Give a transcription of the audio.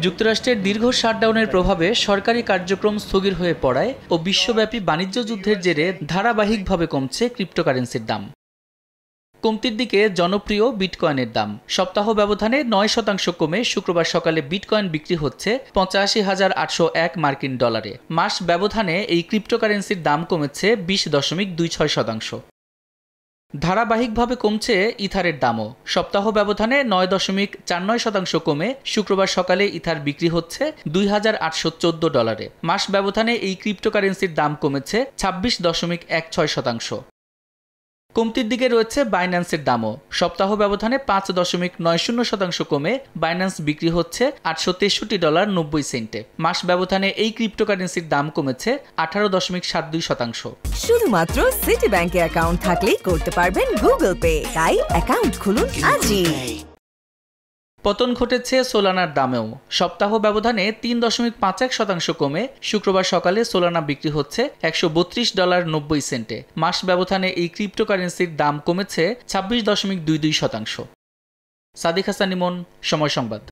যুক্তরাষ্ট্রের দীর্ঘ শাটডাউনের প্রভাবে সরকারি কার্যক্রম স্থগিত হয়ে পড়ায় ও বিশ্বব্যাপী বাণিজ্য যুদ্ধের জেরে ধারাবাহিকভাবে কমছে ক্রিপ্টোকারেন্সির দাম। কমতির দিকে জনপ্রিয় বিটকয়েনের দাম সপ্তাহ ব্যবধানে ৯% কমে শুক্রবার সকালে বিটকয়েন বিক্রি হচ্ছে ৮৫,৮০১ মার্কিন ডলারে। মাস ব্যবধানে এই ক্রিপ্টোকারেন্সির দাম কমেছে ২০.২৬%। ধারাবাহিকভাবে কমছে ইথারের দামও সপ্তাহ ব্যবধানে ৯.৪৯% কমে শুক্রবার সকালে ইথার বিক্রি হচ্ছে ২,৮১৪ ডলারে। মাস ব্যবধানে এই ক্রিপ্টোকারেন্সির দাম কমেছে ২৬.১৬%। কমতির দিকে রয়েছে বাইন্যান্সের দামও সপ্তাহ ব্যবধানে ৫.৯০% কমে বাইন্যান্স বিক্রি হচ্ছে $৮৬৩.৯০। মাস ব্যবধানে এই ক্রিপ্টোকারেন্সির দাম কমেছে ১৮.৭২%। শুধুমাত্র সিটি ব্যাংকে অ্যাকাউন্ট থাকলেই করতে পারবেন গুগল পে, তাই অ্যাকাউন্ট খুলুন আজই। পতন ঘটেছে সোলানার দামেও সপ্তাহ ব্যবধানে ৩.৫১% কমে শুক্রবার সকালে সোলানা বিক্রি হচ্ছে $১৩২.৯০। মাস ব্যবধানে এই ক্রিপ্টোকারেন্সির দাম কমেছে ২৬.২২%। সাদিক হাসান ইমন, সময় সংবাদ।